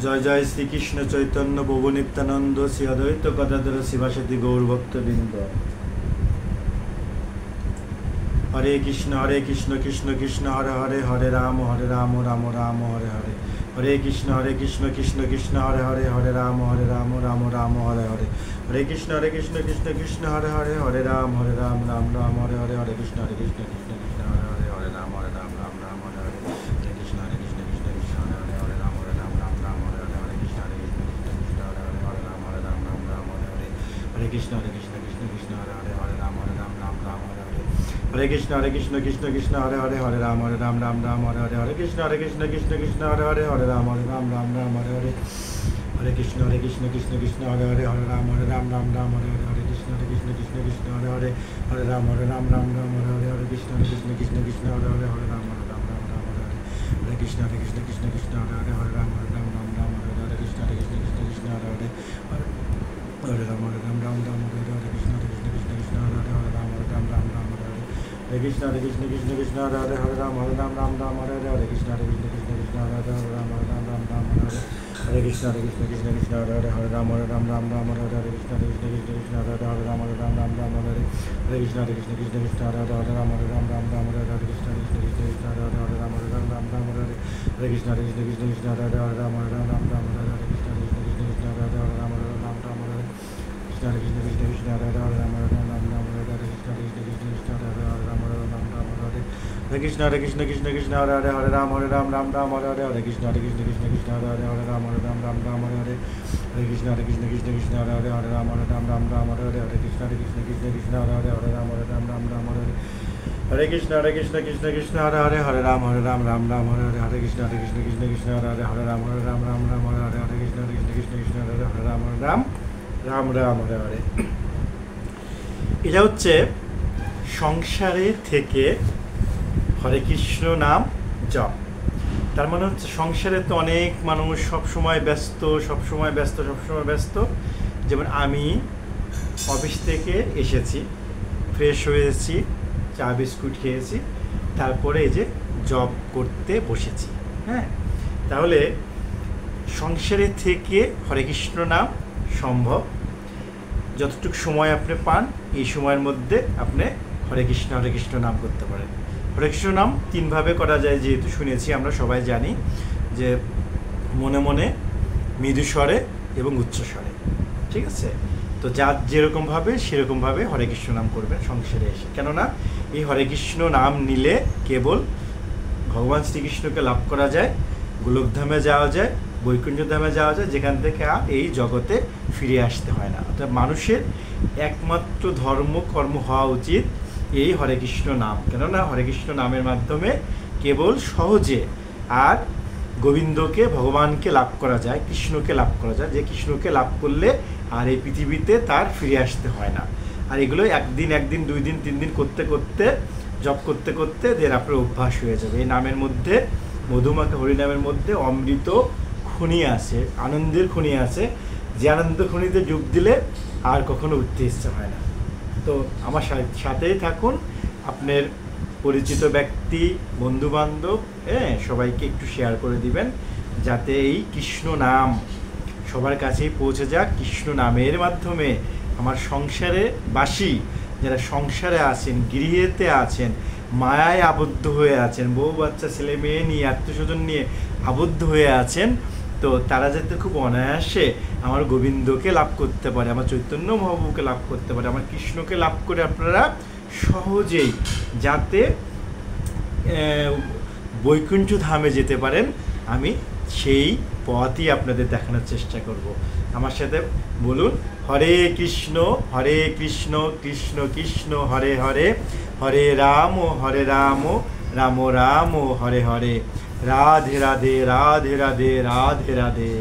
জয় জয় শ্রীকৃষ্ণ চৈতন্য প্রভু নিত্যানন্দ শ্রী অদ্বৈত গদাধর শিবাসাদি গৌরভক্তবৃন্দ। হরে কৃষ্ণ কৃষ্ণ কৃষ্ণ হরে হরে, হরে রাম রাম রাম হরে হরে। হরে কৃষ্ণ কৃষ্ণ কৃষ্ণ হরে হরে, হরে রাম রাম রাম হরে হরে। হরে কৃষ্ণ কৃষ্ণ কৃষ্ণ হরে হরে, হরে রাম রাম রাম হরে হরে। হরে কৃষ্ণ কৃষ্ণ কৃষ্ণ হরে হরে, হরে রাম রাম হরে হরে। হরে কৃষ্ণ কৃষ্ণ কৃষ্ণ হরে হরে, হরে রাম রাম হরে হরে। হরে কৃষ্ণ কৃষ্ণ কৃষ্ণ হরে হরে, হরে রাম রাম হরে হরে। হরে কৃষ্ণ কৃষ্ণ কৃষ্ণ হরে হরে, হরে রাম রাম হরে হরে। হরে কৃষ্ণ কৃষ্ণ কৃষ্ণ হরে হরে, হরে রাম রাম হরে হরে। হরে কৃষ্ণ কৃষ্ণ কৃষ্ণ হরে হরে, হরে রাম রাম হরে হরে। হরে কৃষ্ণ কৃষ্ণ কৃষ্ণ হরে হরে, হরে রাম রাম হরে হরে। হরে কৃষ্ণ কৃষ্ণ কৃষ্ণ হরে হরে, হরে রাম রাম হরে হরে। হরে কৃষ্ণ কৃষ্ণ কৃষ্ণ হরে হরে, হরে রাম রাম হরে হরে। হরে কৃষ্ণ কৃষ্ণ কৃষ্ণ হরে হরে, হরে রাম রাম হরে হরে। হরে কৃষ্ণ কৃষ্ণ কৃষ্ণ হরে হরে, হরে রাম রাম হরে হরে। হরে কৃষ্ণ কৃষ্ণ কৃষ্ণ হরে হরে, হরে রাম রাম হরে হরে। হরে কৃষ্ণ কৃষ্ণ কৃষ্ণ হরে হরে, হরে রাম রাম হরে হরে। হরে কৃষ্ণ কৃষ্ণ কৃষ্ণ হরে হরে, হরে রাম রাম হরে হরে। হরে কৃষ্ণ কৃষ্ণ কৃষ্ণ হরে হরে, হরে রাম রাম হরে হরে। হরে কৃষ্ণ কৃষ্ণ কৃষ্ণ হরে হরে, হরে রাম রাম হরে হরে। হরে কৃষ্ণ কৃষ্ণ কৃষ্ণ হরে হরে, হরে রাম রাম হরে হরে। হরে কৃষ্ণ কৃষ্ণ কৃষ্ণ হরে হরে, হরে রাম রাম হরে হরে। হরে কৃষ্ণ কৃষ্ণ কৃষ্ণ হরে হরে, হরে রাম রাম হরে হরে। হরে কৃষ্ণ কৃষ্ণ কৃষ্ণ হরে হরে, হরে রাম রাম হরে হরে। কৃষ্ণ কৃষ্ণ কৃষ্ণ হরে হরে, হরে রাম রাম হরে হরে। কৃষ্ণ কৃষ্ণ কৃষ্ণ হরে হরে, হরে রাম রাম হরে হরে। হরে কৃষ্ণ কৃষ্ণ কৃষ্ণ হরে হরে, হরে রাম রাম হরে হরে। হরে কৃষ্ণ কৃষ্ণ কৃষ্ণ হরে হরে, হরে রাম রাম হরে হরে। হরে কৃষ্ণ কৃষ্ণ কৃষ্ণ হরে হরে, হরে রাম রাম হরে হরে। হরে কৃষ্ণ কৃষ্ণ কৃষ্ণ হরে হরে, হরে রাম রাম হরে হরে। হরে কৃষ্ণ কৃষ্ণ কৃষ্ণ হরে হরে, হরে রাম রাম হরে হরে। হরে কৃষ্ণ কৃষ্ণ কৃষ্ণ হরে হরে, হরে রাম রাম হরে হরে। হরে কৃষ্ণ কৃষ্ণ কৃষ্ণ হরে হরে, হরে রাম রাম হরে হরে। এটা হচ্ছে সংসারে থেকে হরে কৃষ্ণ নাম জপ। তার মানে হচ্ছে সংসারে তো অনেক মানুষ সবসময় ব্যস্ত। যেমন আমি অফিস থেকে এসেছি, ফ্রেশ হয়েছি, চা বিস্কুট খেয়েছি, তারপরে এই যে জব করতে বসেছি। হ্যাঁ, তাহলে সংসারে থেকে হরে কৃষ্ণ নাম সম্ভব। যতটুকু সময় আপনি পান, এই সময়ের মধ্যে আপনি হরে কৃষ্ণ নাম করতে পারেন। হরে কৃষ্ণ নাম তিনভাবে করা যায়, যেহেতু শুনেছি, আমরা সবাই জানি যে মনে মনে, মৃদু স্বরে এবং উচ্চ স্বরে। ঠিক আছে, তো যার যেরকমভাবে সেরকমভাবে হরে কৃষ্ণ নাম করবেন সংসারে এসে। কেননা এই হরে কৃষ্ণ নাম নিলে কেবল ভগবান শ্রীকৃষ্ণকে লাভ করা যায়, গোলকধামে যাওয়া যায়, বৈকুণ্ঠ ধামে যাওয়া যায়, যেখান থেকে আর এই জগতে ফিরে আসতে হয় না। অর্থাৎ মানুষের একমাত্র ধর্ম কর্ম হওয়া উচিত এই হরে কৃষ্ণ নাম। কেননা হরে কৃষ্ণ নামের মাধ্যমে কেবল সহজে আর গোবিন্দকে, ভগবানকে লাভ করা যায়, কৃষ্ণকে লাভ করা যায়, যে কৃষ্ণকে লাভ করলে আর এই পৃথিবীতে তার ফিরে আসতে হয় না। আর এগুলো একদিন 2 দিন 3 দিন করতে করতে, জপ করতে করতে দের আপনার অভ্যাস হয়ে যাবে। এই নামের মধ্যে, মধুমাখা হরিনামের মধ্যে অমৃত খনি আছে, আনন্দের খনি আছে, যে আনন্দ খনিতে ডুব দিলে আর কখনো উঠতে ইচ্ছা হয় না। তো আমার সাথেই থাকুন, আপনার পরিচিত ব্যক্তি, বন্ধুবান্ধব, সবাইকে একটু শেয়ার করে দিবেন, যাতে এই কৃষ্ণ নাম সবার কাছেই পৌঁছে যাক। কৃষ্ণ নামের মাধ্যমে আমার সংসারে বাসী যারা সংসারে আছেন, গৃহেতে আছেন, মায়ায় আবদ্ধ হয়ে আছেন, বউ বাচ্চা ছেলে মেয়ে নিয়ে, আত্মীয়স্বজন নিয়ে আবদ্ধ হয়ে আছেন, তো তারা যাতে খুব অনায়াসে আমার গোবিন্দকে লাভ করতে পারে, আমার চৈতন্য মহাপ্রভুকে লাভ করতে পারে, আমার কৃষ্ণকে লাভ করে আপনারা সহজেই যাতে বৈকুণ্ঠ ধামে যেতে পারেন, আমি সেই পথই আপনাদের দেখানোর চেষ্টা করব। আমার সাথে বলুন, হরে কৃষ্ণ কৃষ্ণ কৃষ্ণ হরে হরে, হরে রাম রাম রাম হরে হরে। রাধে রাধে রাধে রাধে রাধে রাধে।